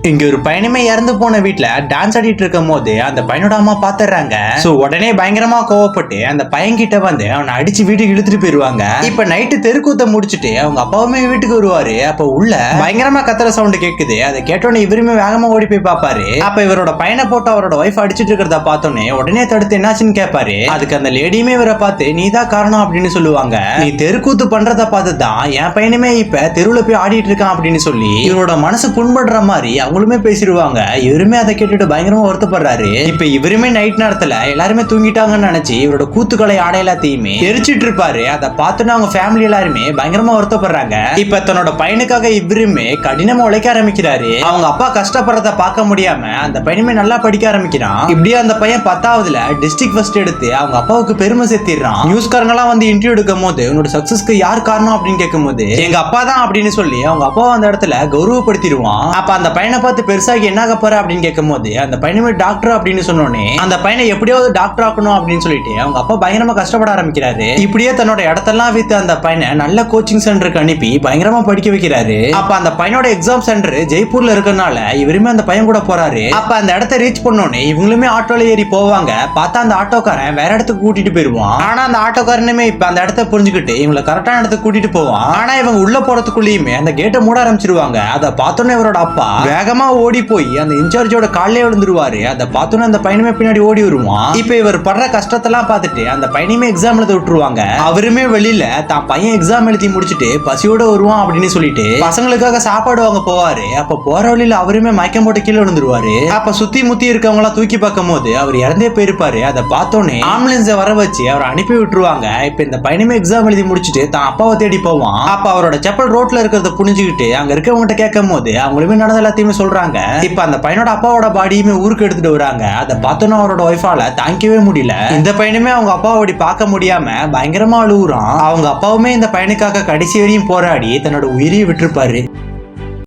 இங்க ஒரு பையனுமே இறந்து போன வீட்டுல டான்ஸ் ஆடிட்டு இருக்கும் போது அந்த பையனோட அம்மா பாத்துறாங்க. சோ உடனே பயங்கரமா கோவப்பட்டு அந்த பையன் கிட்ட வந்து அவனை அடிச்சு வீட்டுக்கு இழுத்துட்டு போயிருவாங்க. இப்ப நைட்டு தெருக்கூத்த முடிச்சுட்டு அவங்க அப்பாவுமே வீட்டுக்கு வருவாரு. அப்ப உள்ள பயங்கரமா கத்துற சவுண்ட் கேக்குது. அதை கேட்டோன்னே இவருமே வேகமா ஓடி போய் பாப்பாரு. அப்ப இவரோட பையனை போட்டு அவரோட ஒய்ஃப் அடிச்சிட்டு இருக்கிறத பார்த்தோன்னே உடனே தடுத்து என்னாச்சுன்னு கேட்பாரு. அதுக்கு அந்த லேடியுமே இவரை பார்த்து நீதான் காரணம் அப்படின்னு சொல்லுவாங்க. நீ தெருக்கூத்து பண்றத பார்த்துதான் என் பையனுமே இப்ப தெருவுல போய் ஆடிட்டு இருக்கான் அப்படின்னு சொல்லி இவரோட மனசு புண்படுற மாதிரி அவங்களுமே பேசிடுவாங்க. இவருமே அதை கேட்டுட்டு பயங்கரமா வருத்தப்படுறாரு. இப்ப இவருமே நைட் நேரத்துல எல்லாருமே தூங்கிட்டாங்கன்னு நினைச்சு இவரோட கூத்துக்களை ஆடை எல்லாத்தையுமே எரிச்சிட்டு இருப்பாரு. அதை பார்த்துட்டு அவங்க ஃபேமிலி எல்லாருமே பயங்கரமா வருத்தப்படுறாங்க. இப்ப தன்னோட பையனுக்காக இவருமே கடினமா உழைக்க ஆரம்பிக்கிறாரு. அவங்க அப்பா கஷ்டப்படுறத பார்க்க முடியாம அந்த பையனுமே நல்லா படிக்க ஆரம்பிக்கிறான். இப்படியே அந்த பையன் 10ஆவதுல டிஸ்ட்ரிக்ட் ஃபர்ஸ்ட் எடுத்து அவங்க அப்பாவுக்கு பெருமை சேர்த்திடுறான். நியூஸ்காரங்க எல்லாம் வந்து இன்டர்வியூ எடுக்கும் போது உன்னோட சக்சஸ்க்கு யார் காரணம் அப்படின்னு கேட்கும் போது எங்க அப்பா தான் அப்படின்னு சொல்லி அவங்க அப்பாவை அந்த இடத்துல கௌரவப்படுத்திடுவான். அப்ப அந்த பையனை பார்த்து பெருசாகி என்ன ஆக போற அப்படின்னு கேட்கும் போது அந்த பையனுமே டாக்டர் அப்படின்னு சொன்னோன்னே அந்த பையனை எப்படியாவது டாக்டர் ஆக்கணும் அப்படின்னு சொல்லிட்டு அவங்க அப்பா பயங்கரமா கஷ்டப்பட ஆரம்பிக்கிறாரு. இப்படியே தன்னோட இடத்தெல்லாம் வித்து அந்த பையனை நல்ல கோச்சிங் சென்டருக்கு அனுப்பி பயங்கரமா படிக்க வைக்கிறாரு. அப்ப அந்த பையனோட எக்ஸாம் சென்டர் ஜெய்ப்பூர்ல இருக்கனால இவருமே அந்த பையன் கூட போறாரு. அப்ப அந்த இடத்த ரீச் பண்ணோன்னே இவங்களுமே ஆட்டோல ஏறி போவாங்க. பார்த்தா அந்த ஆட்டோக்காரன் வேற இடத்துக்கு கூட்டிட்டு போயிருவான். ஆனா அந்த ஆட்டோக்காரனுமே இப்ப அந்த இடத்த புரிஞ்சுக்கிட்டு இவங்களை கரெக்டான இடத்துக்கு கூட்டிட்டு போவான். ஆனா இவங்க உள்ள போறதுக்குள்ளேயுமே அந்த கேட்டை மூட ஆரம்பிச்சிருவாங்க. அதை பார்த்தோன்னே இவரோட அப்பா வேகமா ஓடி போய் அந்த இன்சார்ஜோட காலிலே விழுந்துருவாரு. அதை பார்த்தோன்னே அந்த பையனுமே பின்னாடி ஓடி வருவான். இப்ப இவர் படுற கஷ்டத்தெல்லாம் பார்த்துட்டு அந்த பையனையுமே எக்ஸாம் எழுத விட்டுருவாங்க. அவருமே வெளியில தான் பையன் எக்ஸாம் எழுதி முடிச்சுட்டு பசியோட வருவான் அப்படின்னு சொல்லிட்டு பசங்களுக்காக சாப்பாடு வாங்க போவாரு. அப்ப போற வழியில அவருமே மயக்கம் போட்டு கீழே விழுந்துருவாரு. அப்ப சுத்தி முத்தி இருக்கவங்க எல்லாம் தூக்கி பார்க்கும் போது அவர் இறந்தே போயிருப்பாரு. அதை பார்த்தோன்னே ஆம்புலன்ஸை வர வச்சு அவரை அனுப்பி விட்டுருவாங்க. இப்ப இந்த பையனுமே எக்ஸாம் எழுதி முடிச்சுட்டு தான் அப்பாவை தேடி போவான். அப்ப அவரோட செப்பல் ரோட்ல இருக்கிறத புரிஞ்சுக்கிட்டு அங்க இருக்கவங்க கேட்கும் போது அவங்களுமே நடந்த எல்லாத்தையுமே சொல்றாங்க. இப்ப அந்த பையனோட அப்பாவோட பாடியுமே ஊருக்கு எடுத்துட்டு வராங்க. அதை பார்த்தோன்னா அவரோட ஒய்ஃபால தாங்கிக்கவே முடியல. இந்த பையனுமே அவங்க அப்பாவோட பார்க்க முடியாம பயங்கரமா அழுகுறான். அவங்க அப்பாவுமே இந்த பையனுக்காக கடைசி வரையும் போராடி தன்னோட உயிரையும் விட்டுருப்பாரு.